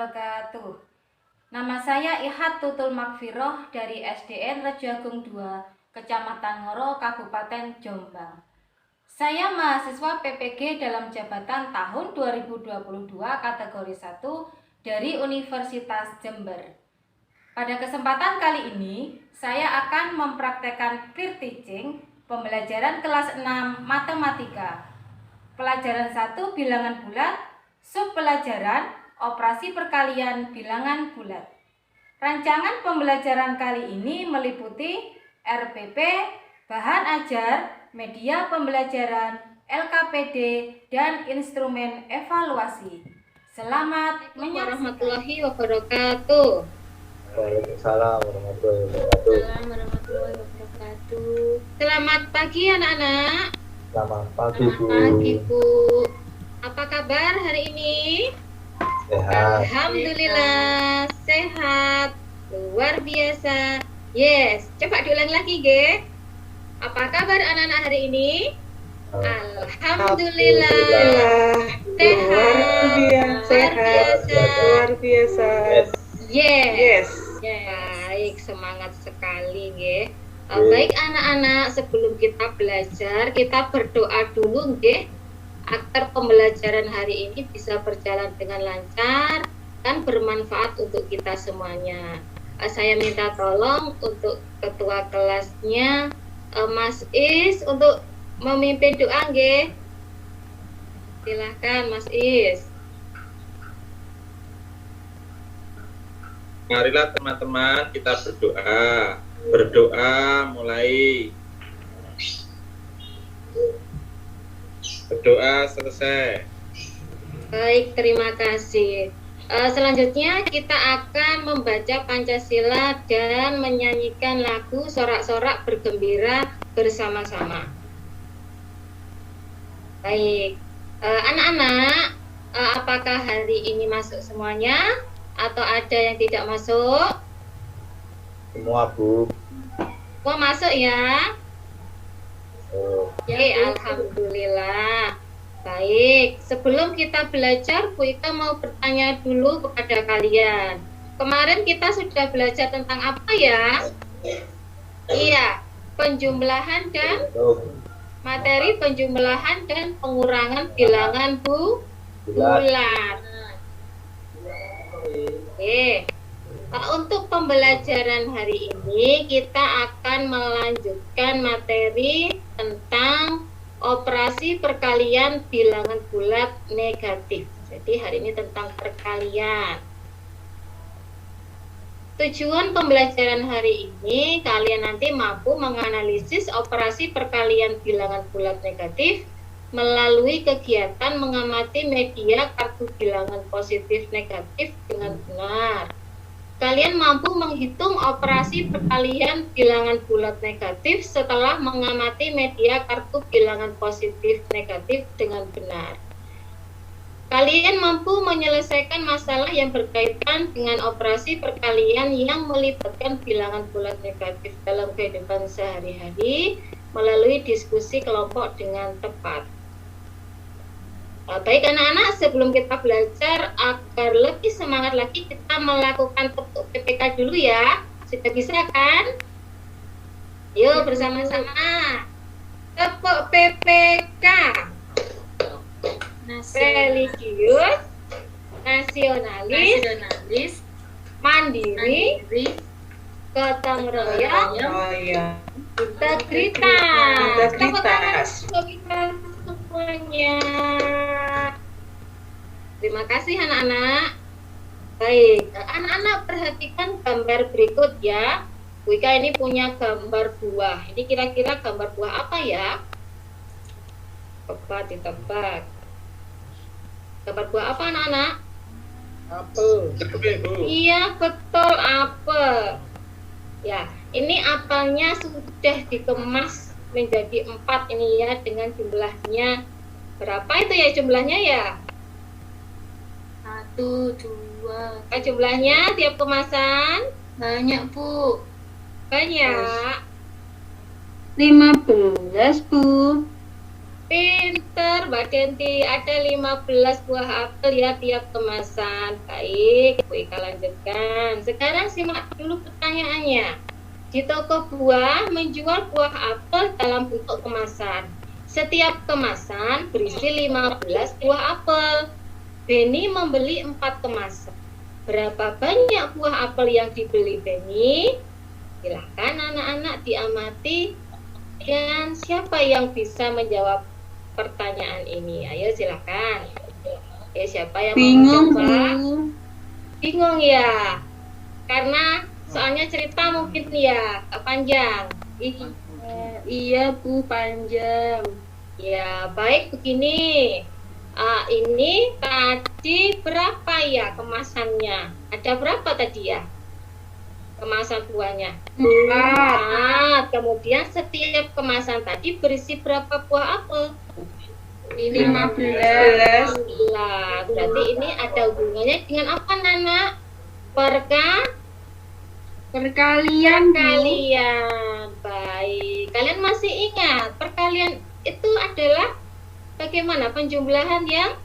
wabarakatuh. Nama saya Ihat Tutul Makfiroh dari SDN Rejoagung 2, Kecamatan Ngoro, Kabupaten Jombang. Saya mahasiswa PPG dalam jabatan tahun 2022 kategori 1 dari Universitas Jember. Pada kesempatan kali ini, saya akan mempraktekkan peer teaching pembelajaran kelas 6 matematika. Pelajaran 1 bilangan bulat, sub pelajaran operasi perkalian bilangan bulat. Rancangan pembelajaran kali ini meliputi RPP, bahan ajar, media pembelajaran, LKPD, dan instrumen evaluasi. Selamat menyaksikan. Warahmatullahi wabarakatuh. Waalaikumsalam warahmatullahi wabarakatuh. Warahmatullahi wabarakatuh. Selamat pagi anak-anak. Selamat pagi Bu. Pagi Bu. Apa kabar hari ini? Sehat. Alhamdulillah sehat. Luar biasa. Yes, coba diulang lagi, Ge. Apa kabar anak-anak hari ini? Alhamdulillah sehat. Luar biasa. Yes. Yes. Baik, semangat sekali, Ge. Baik anak-anak, sebelum kita belajar, kita berdoa dulu, Ge, agar pembelajaran hari ini bisa berjalan dengan lancar dan bermanfaat untuk kita semuanya. Saya minta tolong untuk ketua kelasnya, Mas Is, untuk memimpin doa, Ge. Silahkan, Mas Is. Marilah teman-teman kita berdoa. Berdoa mulai. Berdoa selesai. Baik, terima kasih. Selanjutnya kita akan membaca Pancasila dan menyanyikan lagu sorak-sorak bergembira bersama-sama. Baik, anak-anak, apakah hari ini masuk semuanya atau ada yang tidak masuk? Semua Bu. Semua masuk ya? Oh, Oke, alhamdulillah. Baik, sebelum kita belajar, Bu Ika mau bertanya dulu kepada kalian. Kemarin kita sudah belajar tentang apa ya? Iya, penjumlahan dan materi penjumlahan dan pengurangan bilangan bulat. Oke. Untuk pembelajaran hari ini kita akan melanjutkan materi tentang operasi perkalian bilangan bulat negatif. Jadi hari ini tentang perkalian. Tujuan pembelajaran hari ini kalian nanti mampu menganalisis operasi perkalian bilangan bulat negatif melalui kegiatan mengamati media kartu bilangan positif negatif dengan benar. Kalian mampu menghitung operasi perkalian bilangan bulat negatif setelah mengamati media kartu bilangan positif negatif dengan benar. Kalian mampu menyelesaikan masalah yang berkaitan dengan operasi perkalian yang melibatkan bilangan bulat negatif dalam kehidupan sehari-hari melalui diskusi kelompok dengan tepat. Baik anak-anak, sebelum kita belajar agar lebih semangat lagi, kita melakukan tepuk PPK dulu ya. Sudah bisa kan? Yuk bersama-sama. Tepuk PPK. Religius, nasionalis, mandiri, gotong royong, integritas. Semuanya. Terima kasih anak-anak. Baik, anak-anak perhatikan gambar berikut ya. Bu Ika ini punya gambar buah. Ini kira-kira gambar buah apa ya? Coba ditebak. Gambar buah apa anak-anak? Apel. Iya, betul, apel. Ya, ini apelnya sudah dikemas menjadi 4 ini ya, dengan jumlahnya berapa itu ya jumlahnya ya? 1, 2, Jumlahnya tiap kemasan banyak Bu. banyak. 15, Bu. pinter Mbak Denti. Ada 15 buah apel ya tiap kemasan. Baik, Bu Ika lanjutkan. Sekarang simak dulu pertanyaannya. Di toko buah menjual buah apel dalam bentuk kemasan. Setiap kemasan berisi 15 buah apel. Beni membeli 4 kemasan. Berapa banyak buah apel yang dibeli Beni? Silahkan anak-anak diamati. Dan siapa yang bisa menjawab pertanyaan ini? Ayo silakan. Siapa yang Bingung, mau mencoba? Bu. Bingung ya? Karena soalnya cerita mungkin ya panjang. Iya, Bu, panjang. Ya, baik begini. Ini tadi berapa ya kemasannya? Ada berapa tadi ya? Kemasan buahnya? 4. Kemudian setiap kemasan tadi berisi berapa buah apel? 15. Berarti ini ada hubungannya dengan apa, Nana? Perkalian, Bu. Perkalian. Baik. Kalian masih ingat perkalian itu adalah bagaimana penjumlahan yang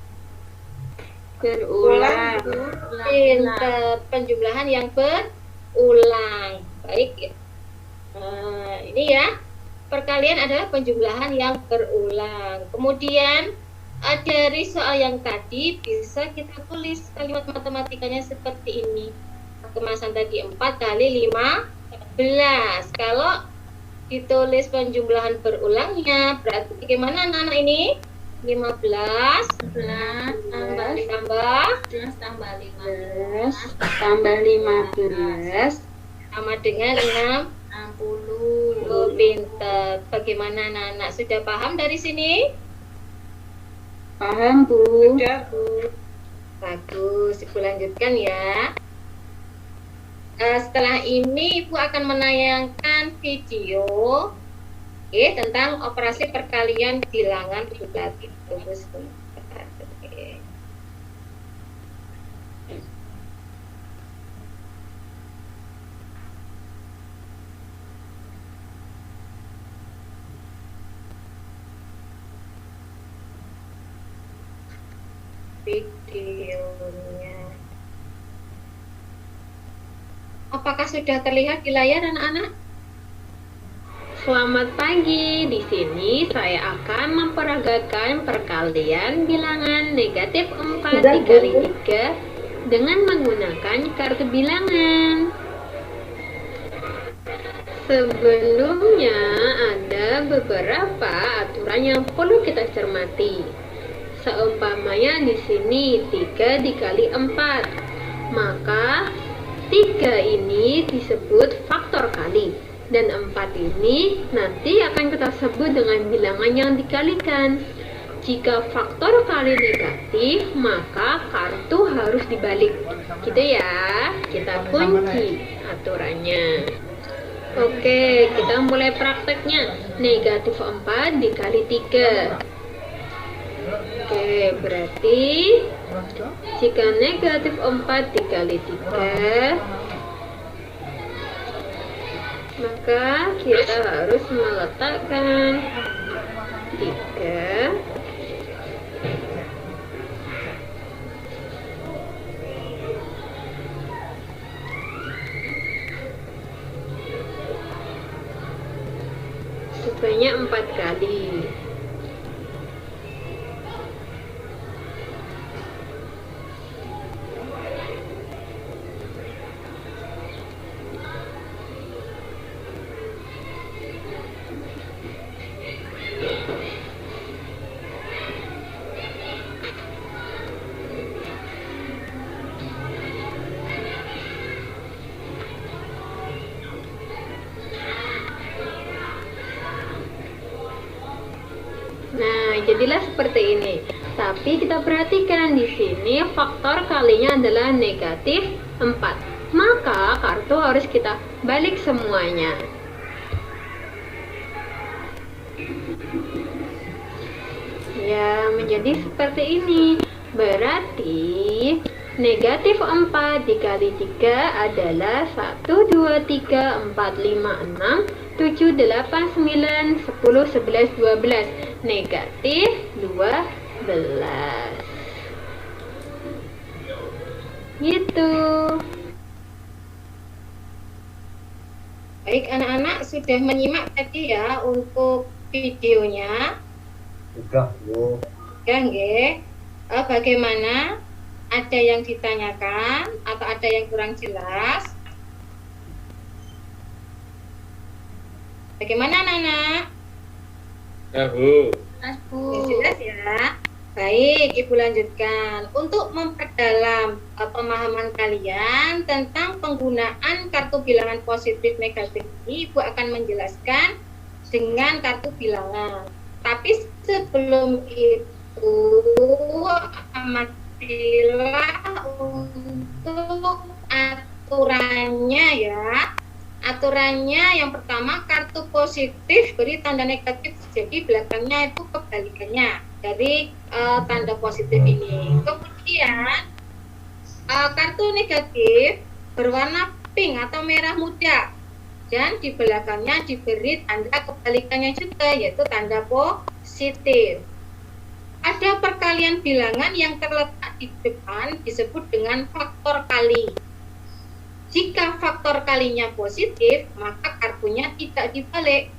Berulang. pintar, penjumlahan yang berulang. Baik. Ini ya, perkalian adalah penjumlahan yang berulang. Kemudian dari soal yang tadi bisa kita tulis kalimat matematikanya seperti ini. Kemasan tadi 4 kali 15. Kalau ditulis penjumlahan berulangnya berarti bagaimana anak-anak ini? 15 tambah 11 tambah 15 sama dengan 60. Pintar. Bagaimana anak-anak? Sudah paham dari sini? Paham, Bu. Bagus. Ibu lanjutkan ya. Setelah ini Ibu akan menayangkan video tentang operasi perkalian bilangan bulat. Tunggu sebentar. Oke. Videonya. Apakah sudah terlihat di layar anak-anak? Selamat pagi, di sini saya akan memperagakan perkalian bilangan negatif 4 dikali 3 dengan menggunakan kartu bilangan. Sebelumnya ada beberapa aturan yang perlu kita cermati. Seumpamanya di sini 3 dikali 4, maka 3 ini disebut faktor kali. Dan 4 ini nanti akan kita sebut dengan bilangan yang dikalikan. Jika faktor kali negatif, maka kartu harus dibalik. Gitu ya, kita kunci aturannya. Oke, kita mulai prakteknya. Negatif 4 dikali 3. Oke, berarti jika negatif 4 dikali 3, maka kita harus meletakkan 3 sebanyak 4 kali. Nah, jadilah seperti ini. Tapi kita perhatikan di sini faktor kalinya adalah negatif 4. Maka kartu harus kita balik semuanya. Ya, menjadi seperti ini. Berarti Negatif 4 dikali 3 adalah 1, 2, 3, 4, 5, 6, 7, 8, 9, 10, 11, 12. Negatif 12. Gitu. Baik, anak-anak sudah menyimak tadi ya untuk videonya. Sudah, Bu. Ya, nggih. Bagaimana? Ada yang ditanyakan atau ada yang kurang jelas? Bagaimana anak-anak? Ya, Bu. Mas Ya, Bu. jelas ya. Baik, Ibu lanjutkan. Untuk memperdalam pemahaman kalian tentang penggunaan kartu bilangan positif negatif ini, Ibu akan menjelaskan dengan kartu bilangan. Tapi sebelum itu, amatilah untuk aturannya ya. Aturannya yang pertama, kartu positif beri tanda negatif, jadi belakangnya itu kebalikannya dari tanda positif ini. Kemudian kartu negatif berwarna pink atau merah muda dan di belakangnya diberi tanda kebalikannya juga, yaitu tanda positif. Ada perkalian bilangan yang terletak di depan disebut dengan faktor kali. Jika faktor kalinya positif, maka kartunya tidak dibalik.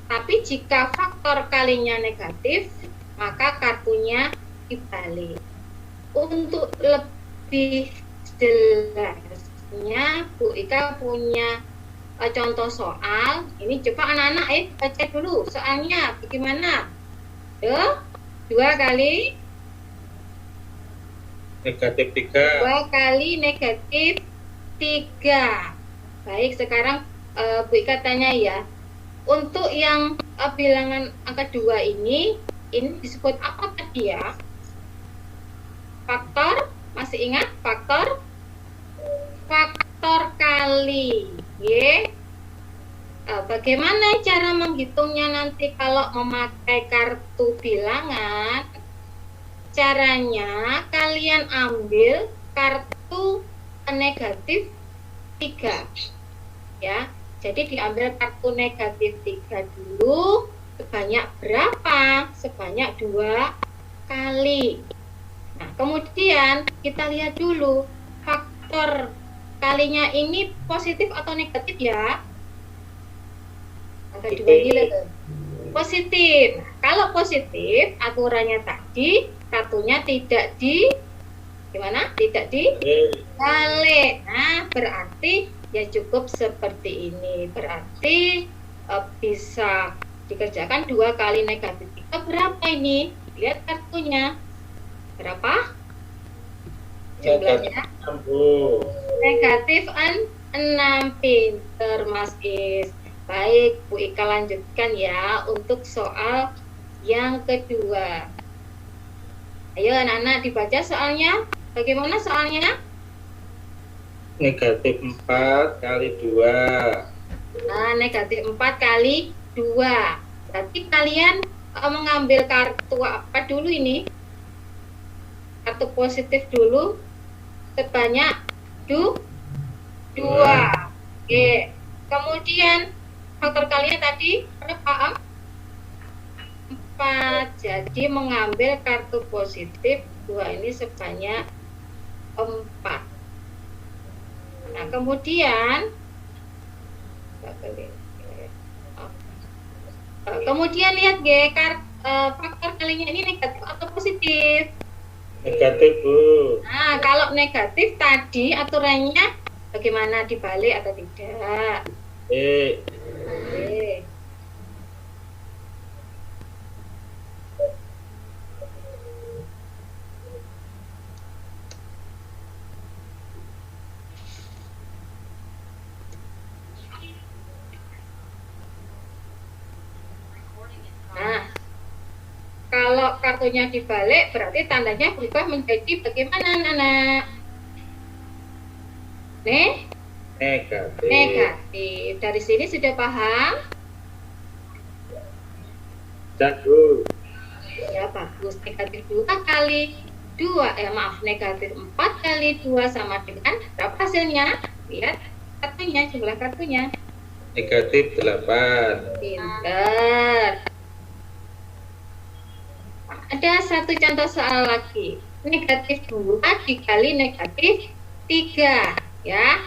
Tapi jika faktor kalinya negatif, maka kartunya dibalik. Untuk lebih jelasnya, Bu Ika punya contoh soal. Ini coba anak-anak baca dulu soalnya bagaimana. 2 kali Negatif 3. 2 kali negatif 3. Baik, sekarang Bu Ika tanya ya. Untuk yang bilangan angka 2 ini disebut apa tadi ya? Faktor, masih ingat faktor? Faktor kali. Bagaimana cara menghitungnya nanti kalau memakai kartu bilangan? Caranya kalian ambil kartu negatif 3 ya. Jadi diambil kartu negatif 3 dulu. Sebanyak berapa? Sebanyak 2 kali. Nah, kemudian kita lihat dulu faktor kalinya ini positif atau negatif ya. Angka 2 ini positif. Kalau positif, aturannya tadi kartunya tidak gimana? Tidak dibalik. Nah, berarti ya cukup seperti ini. Berarti bisa dikerjakan 2 kali negatif 3 berapa ini? Lihat kartunya. Berapa? Jumlahnya? Negatif 6. Pinter Mas Is. Baik, Bu Ika lanjutkan ya untuk soal yang kedua. Ayo anak-anak dibaca soalnya. Bagaimana soalnya? Negatif 4 kali 2. Nah, negatif 4 kali 2. Berarti kalian mengambil kartu apa dulu ini? Kartu positif dulu. Sebanyak 2. Oke. Kemudian faktor kalian tadi berapa? 4. Jadi mengambil kartu positif 2 ini sebanyak 4. Nah, kemudian lihat faktor kalinya ini negatif atau positif? Negatif, Bu. Nah, kalau negatif tadi aturannya bagaimana, dibalik atau tidak? Oke. Nah, kalau kartunya dibalik berarti tandanya berubah menjadi bagaimana, anak-anak? Negatif. Dari sini sudah paham? Sudah, Bu. Ya, bagus. Negatif 2 kali negatif 4 kali 2 sama dengan berapa hasilnya? Lihat kartunya, jumlah kartunya. Negatif 8. Pinter. Ada satu contoh soal lagi. Negatif 2 dikali negatif 3. Ya.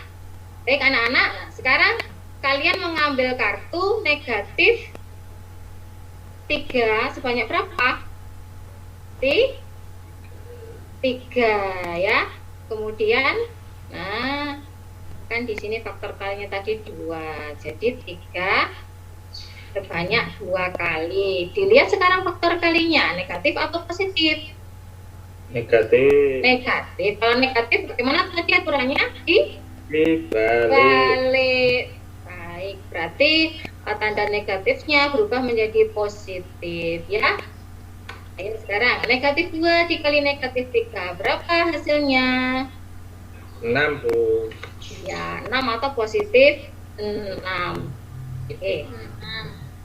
Baik anak-anak, sekarang kalian mengambil kartu negatif 3 sebanyak berapa? 3 ya. Kemudian, nah, kan di sini faktor kalinya tadi 2. Jadi 3 sebanyak 2 kali. Dilihat sekarang faktor kalinya, negatif atau positif? Negatif. Negatif. Kalau negatif bagaimana tadi aturannya? Dibalik. Balik. Baik, berarti tanda negatifnya berubah menjadi positif ya. Ayo sekarang negatif 2 dikali negatif 3 berapa hasilnya? 6, Bu. Ya, 6 atau positif 6. Oke.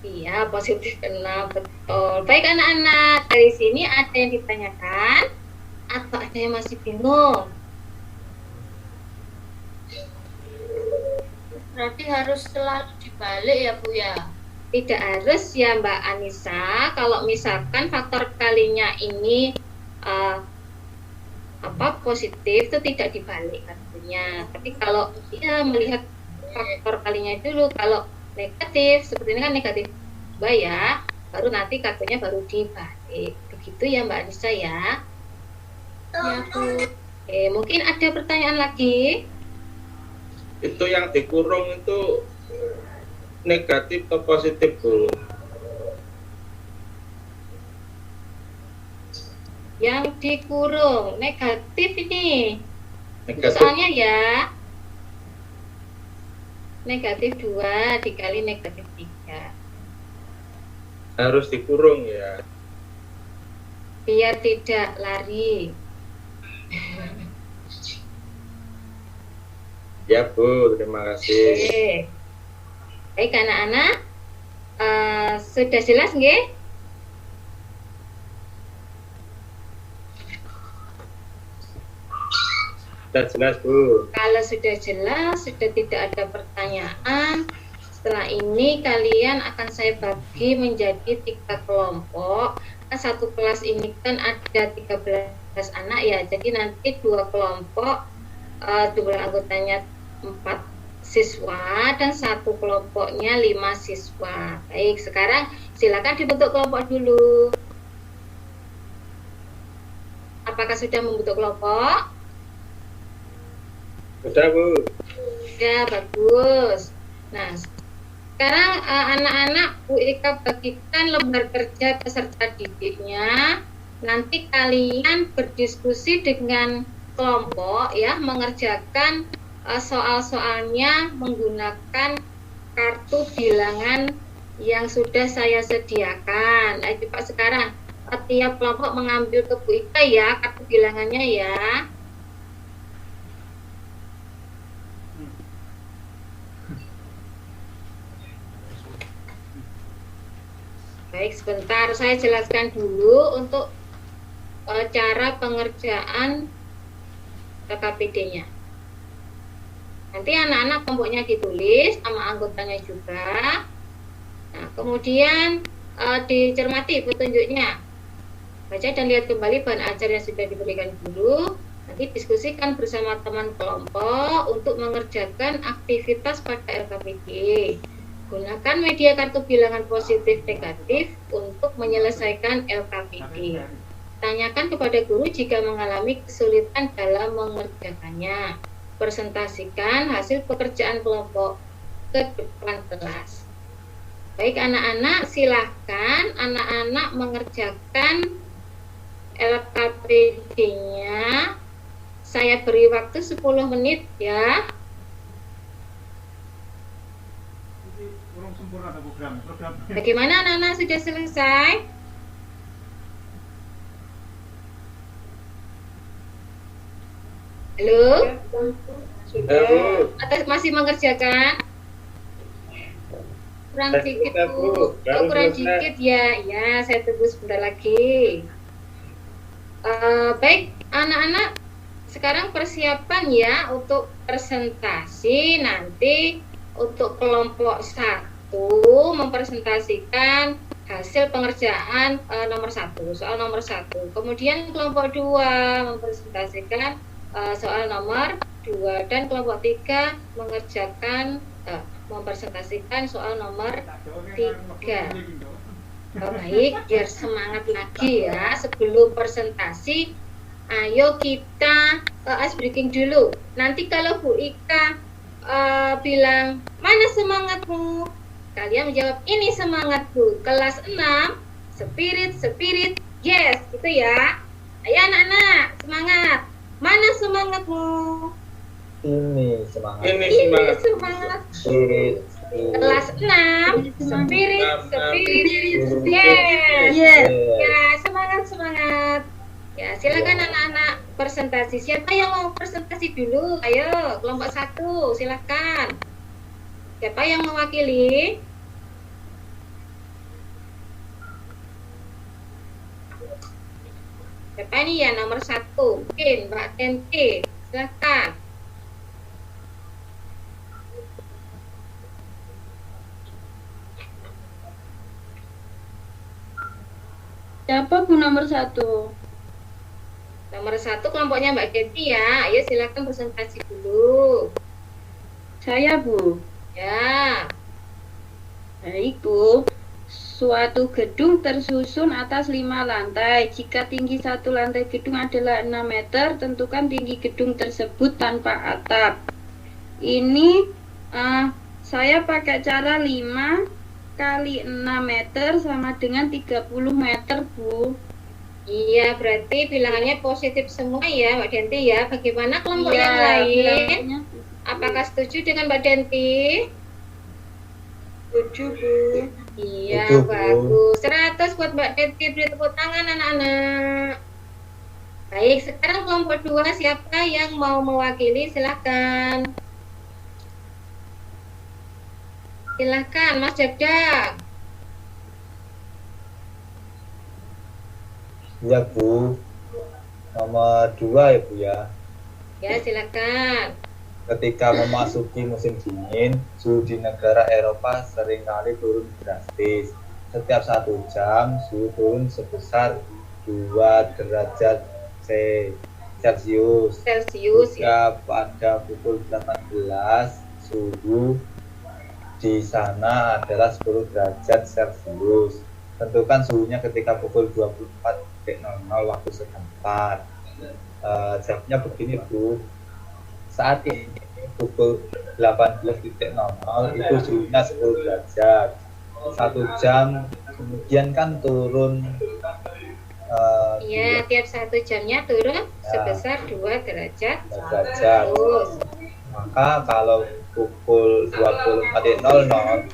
Iya, positif 6, betul. Baik anak-anak, dari sini ada yang ditanyakan atau ada yang masih bingung? Berarti harus selalu dibalik ya Bu ya? Tidak harus ya Mbak Anissa. Kalau misalkan faktor kalinya ini positif itu tidak dibalik kartunya. Tapi kalau dia melihat faktor kalinya dulu, kalau negatif seperti ini kan negatif 2 ya, baru nanti kartunya baru dibalik. Begitu ya Mbak Anissa ya. Ya Bu. Oke, mungkin ada pertanyaan lagi? Itu yang dikurung itu negatif atau positif, Bu? Yang dikurung negatif ini. Negatif. Soalnya ya negatif 2 dikali negatif 3. Harus dikurung ya. Biar tidak lari. Ya, Bu. Terima kasih. Oke. Baik anak-anak, sudah jelas nggih? Sudah jelas, Bu. Kalau sudah jelas, sudah tidak ada pertanyaan, setelah ini kalian akan saya bagi menjadi 3 kelompok. Kan satu kelas ini kan ada 13 anak ya, jadi nanti 2 kelompok, jumlah anggotanya 4 siswa dan satu kelompoknya 5 siswa. Baik, sekarang silakan dibentuk kelompok dulu. Apakah sudah membentuk kelompok? Sudah, Bu. Ya, bagus. Nah, sekarang anak-anak Bu Ika bagikan lembar kerja peserta didiknya. Nanti kalian berdiskusi dengan kelompok ya, mengerjakan soal-soalnya menggunakan kartu bilangan yang sudah saya sediakan. Nah, coba sekarang tiap kelompok mengambil ke Bu Ika ya kartu bilangannya ya. Baik, sebentar saya jelaskan dulu untuk cara pengerjaan KKPD-nya. Nanti anak-anak kelompoknya ditulis sama anggotanya juga. Nah, kemudian dicermati petunjuknya. Baca dan lihat kembali bahan ajar yang sudah diberikan guru. Nanti diskusikan bersama teman kelompok untuk mengerjakan aktivitas pada LKPD. Gunakan media kartu bilangan positif negatif untuk menyelesaikan LKPD. Tanyakan kepada guru jika mengalami kesulitan dalam mengerjakannya. Presentasikan hasil pekerjaan kelompok ke depan kelas. Baik anak-anak, silahkan anak-anak mengerjakan LKPD-nya. Saya beri waktu 10 menit ya. Bagaimana anak-anak, sudah selesai? Halo? Sudah, Bu. Atau masih mengerjakan? Kurang Sudah, dikit Bu. Bu. Baru Oh, kurang selesai. dikit ya. Ya, saya tunggu sebentar lagi. Baik, anak-anak, sekarang persiapan ya untuk presentasi nanti untuk kelompok 1 mempresentasikan hasil pengerjaan nomor 1, soal nomor 1. Kemudian kelompok 2 mempresentasikan soal nomor 2 dan kelompok 3 mempresentasikan soal nomor 3. Baik, biar semangat lagi ya sebelum presentasi. Ayo kita ice breaking dulu. Nanti kalau Bu Ika bilang mana semangatmu, kalian menjawab ini semangatku. Kelas 6 spirit yes gitu ya. Ayo anak-anak semangat. Mana semangatmu? Ini semangat. Ini Ini semangat. semangat. Spirit. Kelas 6 spirit yes. Yes. Ya, semangat. Ya, silakan anak-anak presentasi. Siapa yang mau presentasi dulu? Ayo, kelompok 1, silakan. Siapa yang mewakili? Siapa ini ya nomor 1? Mungkin Mbak Tenti. Silakan. Siapa Bu nomor 1? Nomor 1 kelompoknya Mbak Tenti ya. Ayo silakan presentasi dulu. Saya Bu. Ya. Baik Bu. Suatu gedung tersusun atas 5 lantai. Jika tinggi satu lantai gedung adalah 6 meter, tentukan tinggi gedung tersebut tanpa atap. Ini saya pakai cara 5 kali 6 meter sama dengan 30 meter Bu. Iya, berarti bilangannya positif semua ya Mbak Denti ya. Bagaimana kelompok Iya, yang lain? bilangannya. Apakah setuju dengan Mbak Denti? Setuju Bu. Iya, Setuju, Bu. bagus. 100 buat Mbak Denti. Beri tepuk tangan anak-anak. Baik, sekarang kelompok 2 siapa yang mau mewakili? Silakan. Silakan Mas Jagdang. Ya Bu. Nomor 2 ya Bu ya. Ya, silakan. Ketika memasuki musim dingin, suhu di negara Eropa seringkali turun drastis. Setiap 1 jam, suhu turun sebesar 2 derajat Celcius. Celcius ya. Jika pada pukul 18, suhu di sana adalah 10 derajat Celcius. Tentukan suhunya ketika pukul 24.00 waktu setempat. Jawabnya begini Bu. Saat ini pukul 18.00 itu suhunya 10 derajat. 1 jam kemudian kan turun Iya, tiap 1 jamnya turun sebesar 2 derajat. derajat. Terus, Maka kalau pukul 24.00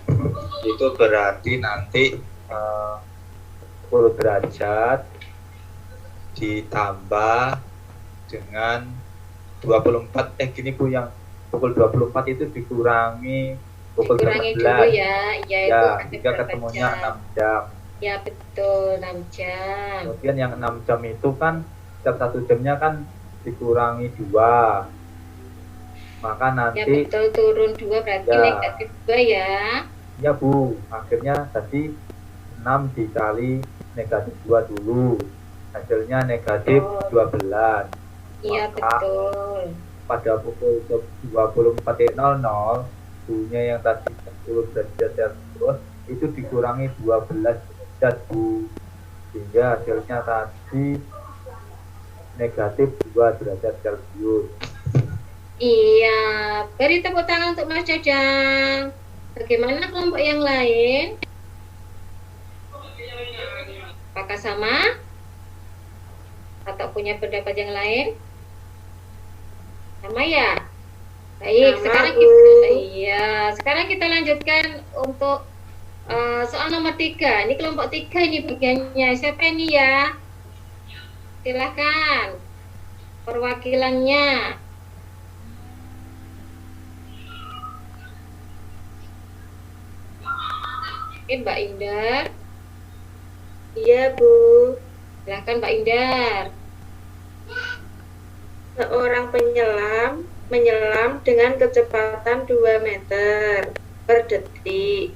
itu berarti nanti 10 derajat ditambah dengan 24 gini Bu, yang pukul 24 itu dikurangi pukul dikurangi 18 dulu ya. Iya, itu ya, ada jika berapa ketemunya jam? 6 jam. Ya, betul, 6 jam. Kemudian yang 6 jam itu kan setiap 1 jamnya kan dikurangi 2, maka Ya, nanti betul, turun 2 berarti Ya. negatif 2 ya. ya Bu, akhirnya tadi 6 dikali negatif 2 dulu, hasilnya negatif Betul. 12. Iya, Maka betul. pada pukul 24.00 suhunya yang tadi 10 derajat Celcius itu dikurangi 12 derajat Bu, sehingga hasilnya tadi negatif 2 derajat Celcius. Iya, beri tepuk tangan untuk Mas Jajang. Bagaimana kelompok yang lain? Apakah sama? Atau punya pendapat yang lain? Sama ya? Baik, Sama, sekarang Bu. sekarang kita lanjutkan untuk soal nomor 3. Ini kelompok 3 ini bagiannya. Siapa ini ya? Silahkan. Perwakilannya. Oke, Mbak Indar. Iya Bu. Silahkan Mbak Indar. Seorang penyelam menyelam dengan kecepatan 2 meter per detik.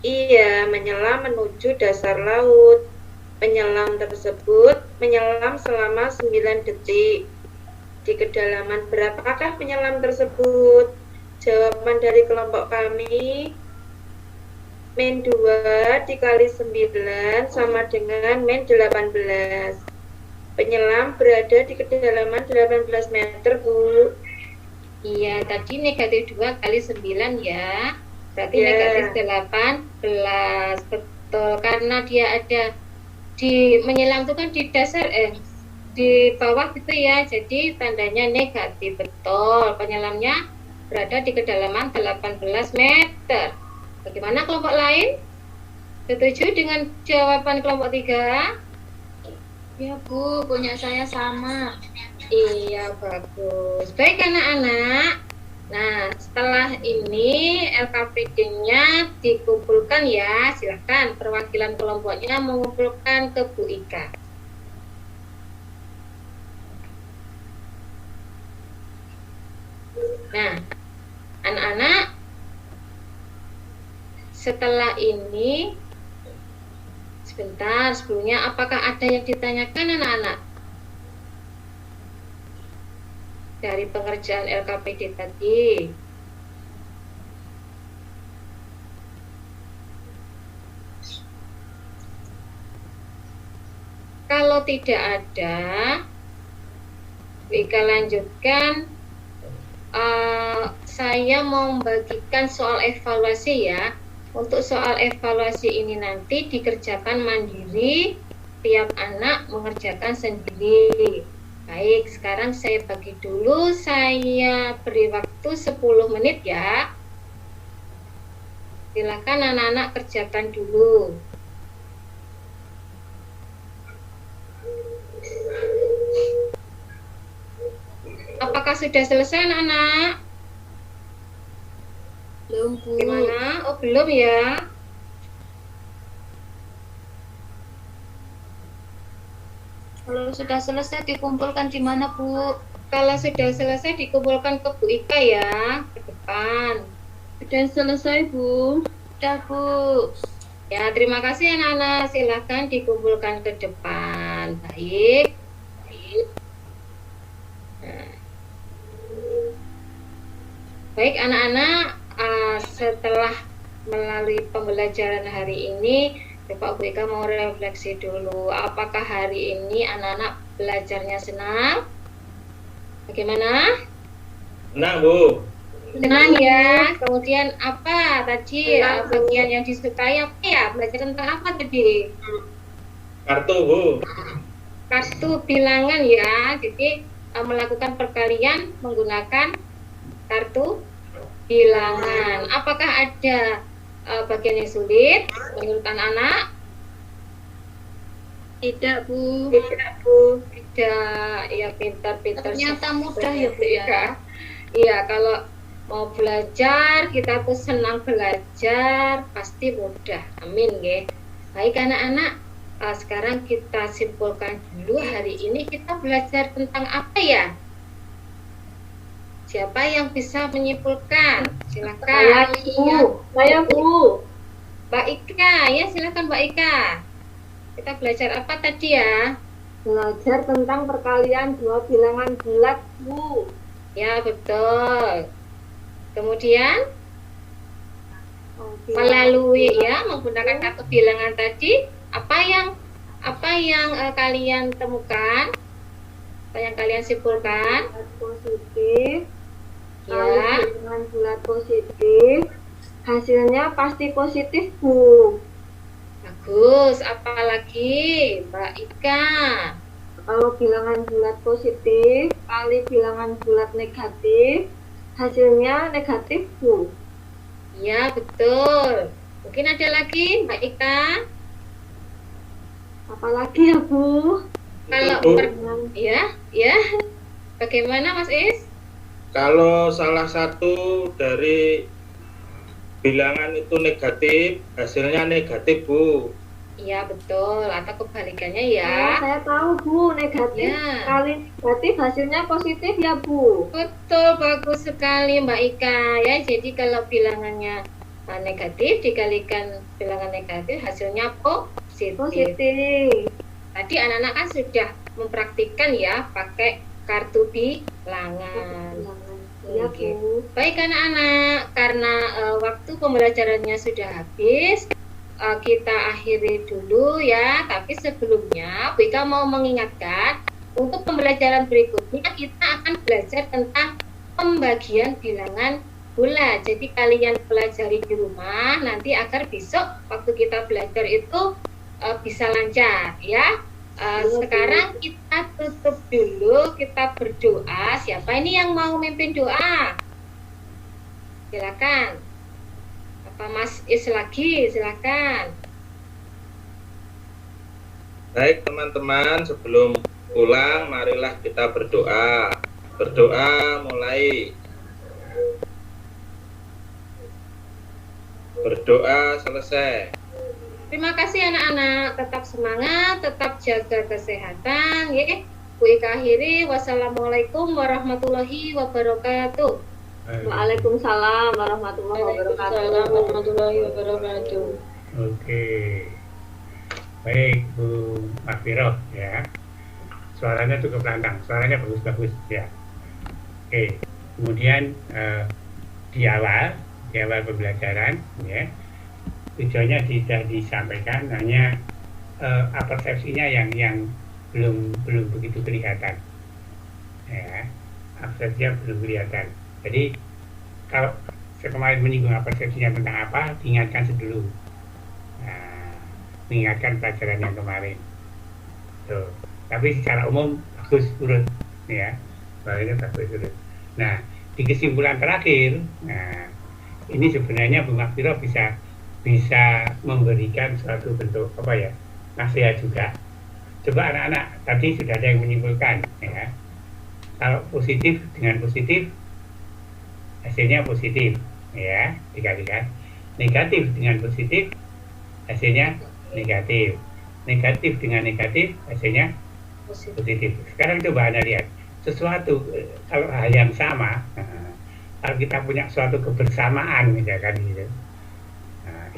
Ia menyelam menuju dasar laut. Penyelam tersebut menyelam selama 9 detik. Di kedalaman berapakah penyelam tersebut? Jawaban dari kelompok kami, min 2 dikali 9 sama dengan min 18. Penyelam berada di kedalaman 18 meter, Bu. Iya, tadi negatif 2 kali 9 ya. Berarti Ya. negatif 18. Betul, karena dia ada di menyelam itu kan di dasar, di bawah gitu ya. Jadi tandanya negatif. Betul, penyelamnya berada di kedalaman 18 meter. Bagaimana kelompok lain? Setuju dengan jawaban kelompok 3? Ya Bu, punya saya sama. Iya, bagus. Baik anak-anak. Nah, setelah ini LKPD-nya dikumpulkan ya. Silakan perwakilan kelompoknya mengumpulkan ke Bu Ika. Nah, anak-anak, setelah ini sebentar, sebelumnya apakah ada yang ditanyakan anak-anak dari pengerjaan LKPD tadi? Kalau tidak ada, Wika lanjutkan. Saya mau membagikan soal evaluasi ya. Untuk soal evaluasi ini nanti dikerjakan mandiri, tiap anak mengerjakan sendiri. Baik, sekarang saya bagi dulu, saya beri waktu 10 menit ya. Silakan anak-anak kerjakan dulu. Apakah sudah selesai anak-anak? Belum Bu. Gimana? Oh, belum ya? Kalau sudah selesai dikumpulkan di mana Bu? Kalau sudah selesai dikumpulkan ke Bu Ika ya, ke depan. Sudah selesai, Bu. Sudah Bu. Ya, terima kasih anak-anak. Silakan dikumpulkan ke depan. Baik. Nah. Baik anak-anak, setelah melalui pembelajaran hari ini, Bapak Bu Ika mau refleksi dulu. Apakah hari ini anak-anak belajarnya senang? Bagaimana? Senang, Bu. Senang ya. Kemudian apa tadi Senang, Bu. bagian yang disukai apa ya? Belajar tentang apa tadi? Kartu, Bu. Kartu bilangan ya. Jadi melakukan perkalian menggunakan kartu bilangan. Apakah ada bagian yang sulit menurut anak-anak? Tidak, Bu. Tidak, Bu. Tidak. Ya, pintar-pintar. Ternyata mudah ya Bu ya. Iya, kalau mau belajar, kita tuh senang belajar, pasti mudah. Amin, ya. Baik anak-anak, sekarang kita simpulkan dulu hari ini kita belajar tentang apa ya? Siapa yang bisa menyimpulkan? Silakan. Saya, Bu. Mbak Ika, ya silakan Mbak Ika. Kita belajar apa tadi ya? Belajar tentang perkalian 2 bilangan bulat, Bu. Ya, betul. Kemudian melalui ya menggunakan kartu bilangan tadi, apa yang kalian temukan? Apa yang kalian simpulkan? Positif. Ya. Bilangan bulat positif. Hasilnya pasti positif, Bu. Bagus. Apalagi Mbak Ika? Kalau bilangan bulat positif kali bilangan bulat negatif, hasilnya negatif, Bu. Ya, betul. Mungkin ada lagi Mbak Ika? Apalagi ya, Bu? Kalau Bu. ya. Bagaimana Mas Is? Kalau salah satu dari bilangan itu negatif, hasilnya negatif, Bu. Iya betul, atau kebalikannya Oh, ya. saya tahu Bu, negatif Ya. kali negatif hasilnya positif ya Bu. Betul, bagus sekali Mbak Ika ya. Jadi kalau bilangannya negatif dikalikan bilangan negatif hasilnya positif. Positif. Tadi anak-anak kan sudah mempraktikkan ya pakai kartu bilangan. Iya Oke. Bu. Baik anak-anak, karena waktu pembelajarannya sudah habis, kita akhiri dulu ya. Tapi sebelumnya, Bu Ika mau mengingatkan, untuk pembelajaran berikutnya kita akan belajar tentang pembagian bilangan bulat. Jadi kalian pelajari di rumah nanti agar besok waktu kita belajar itu bisa lancar ya. Sekarang kita tutup dulu, kita berdoa. Siapa ini yang mau memimpin doa? Silakan. Apa Mas Is lagi? Silakan. Baik teman-teman, sebelum pulang marilah kita berdoa. Berdoa mulai. Berdoa selesai. Terima kasih anak-anak, tetap semangat, tetap jaga kesehatan ya. Bu Ika akhiri, wassalamualaikum warahmatullahi wabarakatuh. Waalaikumsalam warahmatullahi wabarakatuh. Waalaikumsalam warahmatullahi wabarakatuh. Oke, baik Bu Makfiroh ya, suaranya cukup lantang, suaranya bagus-bagus ya. Oke, kemudian di awal pembelajaran ya, tujuannya sudah disampaikan, hanya persepsinya yang belum begitu kelihatan ya, persepsinya belum kelihatan. Jadi kalau saya kemarin menyinggung persepsinya tentang apa, diingatkan dulu. Nah, mengingatkan pelajaran yang kemarin. Tuh. Tapi secara umum bagus urut ya, soalnya bagus urut. Nah, di kesimpulan terakhir, nah ini sebenarnya Bu Makfiroh bisa memberikan suatu bentuk apa ya, nasihat juga. Coba anak-anak tadi sudah ada yang menyimpulkan ya, kalau positif dengan positif hasilnya positif ya, dikalikan. Negatif dengan positif hasilnya negatif. Negatif dengan negatif hasilnya positif. Sekarang coba Anda lihat sesuatu, kalau hal yang sama, kalau kita punya suatu kebersamaan misalkan gitu,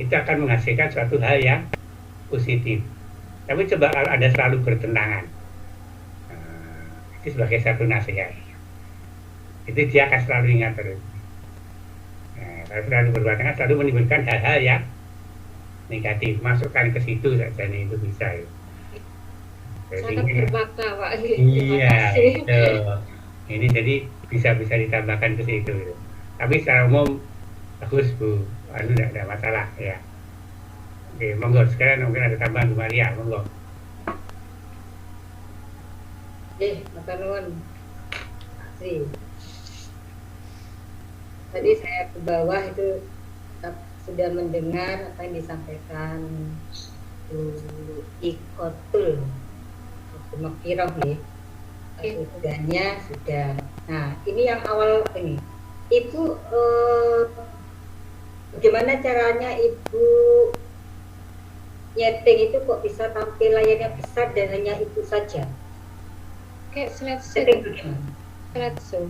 itu akan menghasilkan suatu hal yang positif. Tapi coba kalau ada selalu bertentangan, itu sebagai satu nasihat, itu dia akan selalu ingat terus. Kalau selalu bertentangan, selalu menimbulkan hal-hal yang negatif, masukkan ke situ saja nih, itu bisa ya. Sangat bermakna Pak. Iya, ini jadi bisa ditambahkan ke situ gitu. Tapi secara umum bagus Bu, tidak ada masalah ya. Oke, monggo sekarang mungkin ada tambahan Bu Maria, monggo. Matur nuwun. Asri. Tadi saya ke bawah itu sudah mendengar apa yang disampaikan Bu Ikotul Bu Makfiroh nih. Sudahnya sudah. Nah, ini yang awal ini. Ibu bagaimana caranya Ibu nyeting itu kok bisa tampil layarnya besar dan hanya itu saja? Kayak slideshow. Setting bagaimana? Slideshow.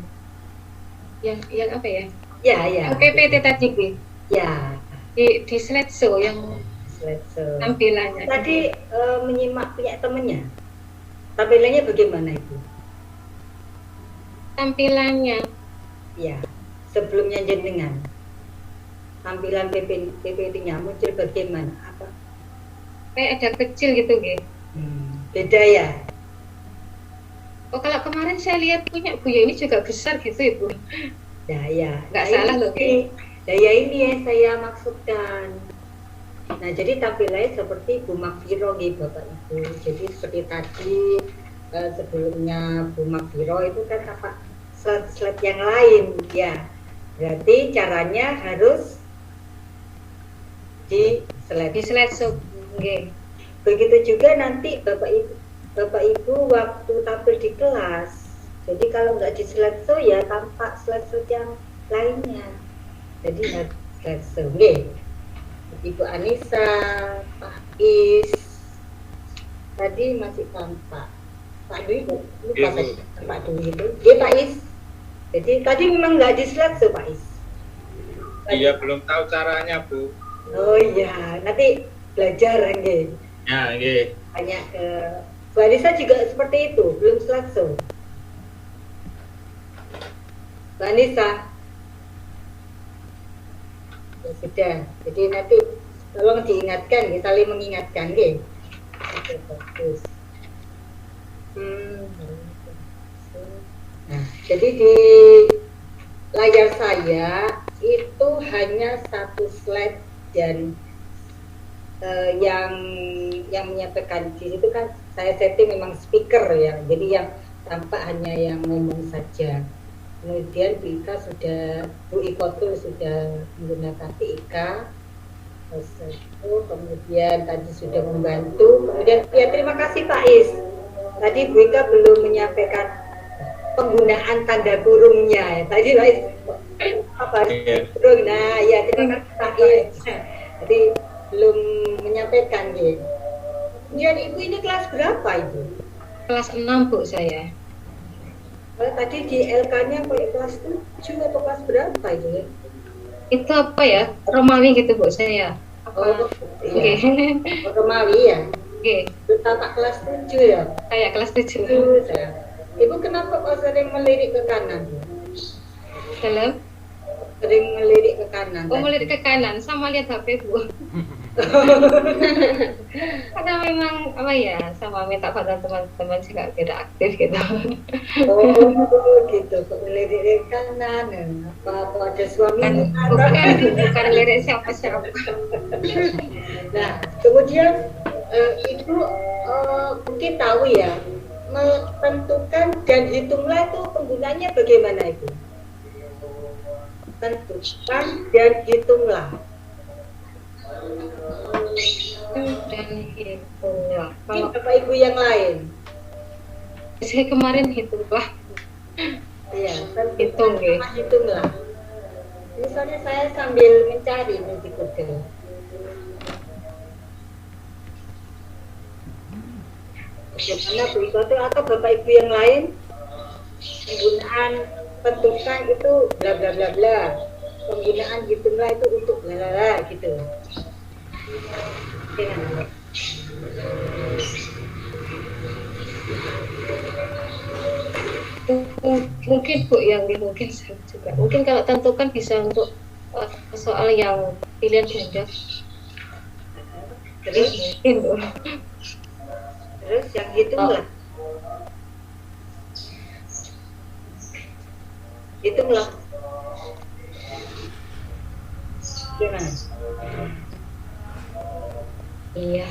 Yang apa ya? Ya. Yang PPT tadi Bu. Ya. Di slideshow yang Slideshow. tampilannya. Tadi menyimak punya temennya. Tampilannya bagaimana Ibu? Tampilannya Ya, sebelumnya jenengan. Tampilan PPT-nya muncul bagaimana? Apa? kayak ada kecil gitu gitu. Beda ya? Oh kalau kemarin saya lihat punya Bu ya ini juga besar gitu Ibu. Ya. Nggak salah loh. Ya ini yang saya maksudkan. Nah, jadi tampilannya seperti Bu Makfiroh nih Bapak Ibu. Jadi seperti tadi sebelumnya Bu Makfiroh itu kan apa slide yang lain ya. Berarti caranya harus di slideshow. Okay. Begitu juga nanti Bapak Ibu waktu tampil di kelas. Jadi kalau nggak di slideshow ya tampak slideshow yang lainnya. Jadi harus slideshow. Ibu Anissa, Pak Is tadi masih tampak Pak Dwi lupa Iya, Bu. saya Pak Dwi itu dia Pak Is jadi tadi memang nggak di slide Pak Is. Iya, belum tahu caranya, Bu. Oh iya nanti belajar nggih. Ya, nggih. Banyak ke Bu Anissa juga seperti itu belum selesai. Bu Anissa ya sudah jadi nanti tolong diingatkan ya, saling mengingatkan nggih. Oke, bagus. Nah, jadi di layar saya itu hanya satu slide dan yang menyampaikan di situ kan saya setting memang speaker ya, jadi yang tampak hanya yang ngomong saja. Kemudian Bu Ika sudah, Bu Ikotul sudah menggunakan PIK, kemudian tadi sudah membantu. Kemudian ya terima kasih Pak Is. Tadi Bu Ika belum menyampaikan penggunaan tanda kurungnya. Tadi Pak Is apa kurung? Nah ya terima kasih Pak Is. Jadi belum menyampaikan gitu. Kemudian Ibu ini kelas berapa Ibu? Kelas 6 Bu saya. Tadi di LK-nya kelas 7 atau kelas berapa itu ya? Itu apa ya? Romawi gitu Bu saya. Oh, Oke. iya. Romawi ya? Oke. Tapak kelas 7 ya? Kayak kelas 7. Ibu kenapa kok sering melirik ke kanan? Dalam? Sering melirik ke kanan. Oh, melirik ke kanan sama lihat HP Bu. Karena memang apa ya, sama minta bantuan teman-teman juga tidak aktif gitu. Oh gitu, kok melirik ke kanan? Apa ada suami? Bukan lirik siapa-siapa. Nah, kemudian Ibu mungkin tahu ya, menentukan dan hitunglah itu penggunanya bagaimana Ibu? Tentukan dan hitunglah. Dan hitunglah. Kalau Bapak Ibu yang lain, saya kemarin hitunglah. iya, Hitung ya. Hitunglah. Misalnya saya sambil mencari di Google. Bagaimana Bu Iko itu atau Bapak Ibu yang lain penggunaan tentukan itu bla bla bla bla, penggunaan hitunglah itu untuk bla bla bla gitu. Mungkin Bu yang mungkin saya juga. Mungkin kalau tentukan bisa untuk soal yang pilihan ganda. Terus Mungkin Bu. terus yang hitunglah. Hitunglah. Gimana? Iya.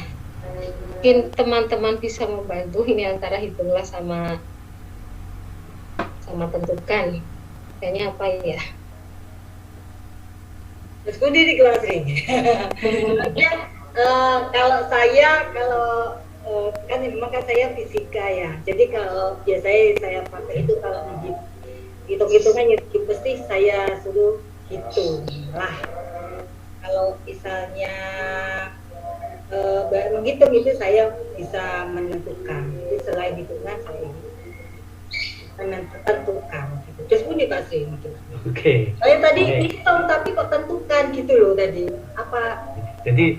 Mungkin teman-teman bisa membantu ini antara hitunglah sama tentukan. Kayaknya apa ya? Terus gue di kelas ring. Kalau saya kan memang kan saya fisika ya. Jadi kalau biasanya saya pakai itu kalau hitung-hitungan ya pasti saya suruh hitung lah. Kalau misalnya menghitung itu saya bisa menentukan. Jadi selain hitungan saya menentukan gitu. Terus pun dikasih gitu. Oke. Saya tadi hitung tapi kok tentukan gitu loh tadi. Apa? Jadi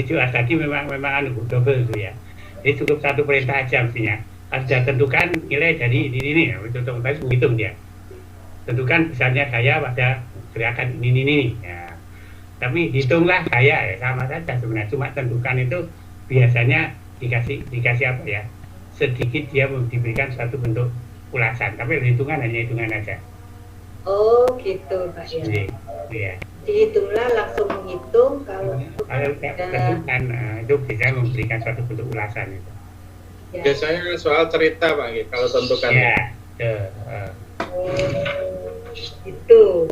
juga tadi memang anu double itu ya. Jadi cukup satu perintah aja mestinya. Ada tentukan nilai dari ini untuk tadi menghitung dia. Tentukan besarnya daya pada gerakan ini ya. Tapi hitunglah daya ya sama saja sebenarnya. Cuma tentukan itu biasanya dikasih apa ya? Sedikit dia diberikan suatu bentuk ulasan. Tapi hitungan hanya hitungan aja. Oh gitu Pak ya. Iya. Dihitunglah langsung menghitung kalau tentukan itu bisa memberikan suatu bentuk ulasan itu. ya. Biasanya soal cerita Pak, kalau tentukan. Ya. Itu.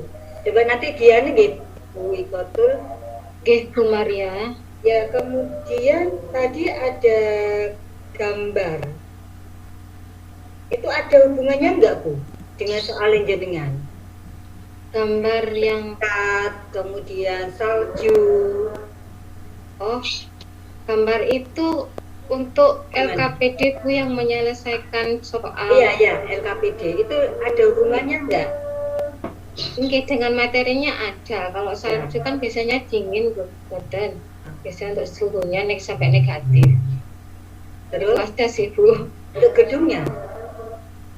Coba nanti dia nih Bu Ikotul. Oke, Bu Maria. Ya kemudian tadi ada gambar. Itu ada hubungannya enggak Bu dengan soal jenengan? Gambar yang Kemudian salju. oh Gambar itu untuk LKPD Bu yang menyelesaikan soal. Iya, LKPD itu ada hubungannya enggak? Mungkin dengan materinya ada. Kalau salju kan biasanya dingin badan. Biasanya untuk suhunya sampai negatif. Terus Ada sih Bu. untuk gedungnya?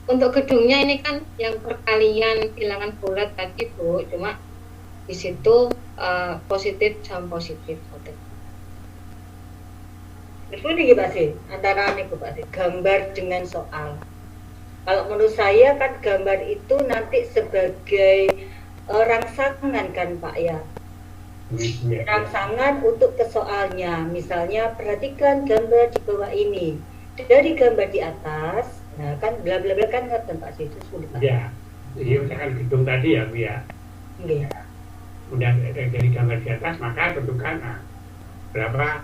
Untuk gedungnya ini kan yang perkalian bilangan bulat tadi Bu, cuma di situ positif jam positif. Terus ini Pak sih, antara ini Pak sih, gambar dengan soal. Kalau menurut saya kan gambar itu nanti sebagai rangsangan kan Pak ya. Rangsangan untuk ke soalnya. Misalnya perhatikan gambar di bawah ini. Dari gambar di atas, nah kan bla bla bla kan ngerti Pak sih itu sulit. Ya, jadi misalkan gedung tadi ya Bu ya. Oke. Udah dari gambar di atas maka tentukan berapa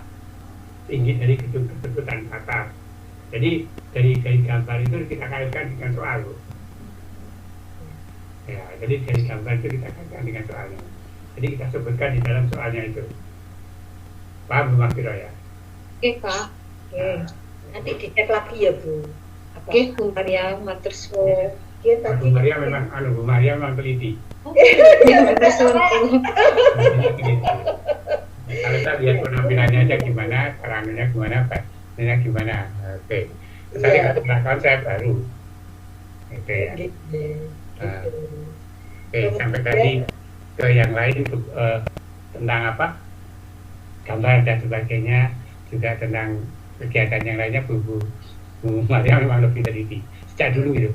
tinggi dari gedung tersebut dan atas. Jadi dari gambar itu kita kaitkan dengan soal. Ya, jadi dari gambar itu kita kaitkan dengan soalnya. Jadi kita sebutkan di dalam soalnya itu. Paham Bu Mafiro ya? Oke Pak. Oke. Nanti dicek lagi ya Bu. Oke Bu Maria, matur suwun. Dia Bu tadi Maria memang, Bu Maria memang teliti. Ya, matur suwun Bu. Kalau kita lihat penampilannya aja gimana, caranya gimana, pakaiannya gimana. Oke. Tadi ada konsep baru. Oke ya. Oke, sampai tadi ke yang lain tentang apa? Gambar dan sebagainya, juga tentang kegiatan yang lainnya Bu Maria memang lebih teliti. Sejak dulu gitu.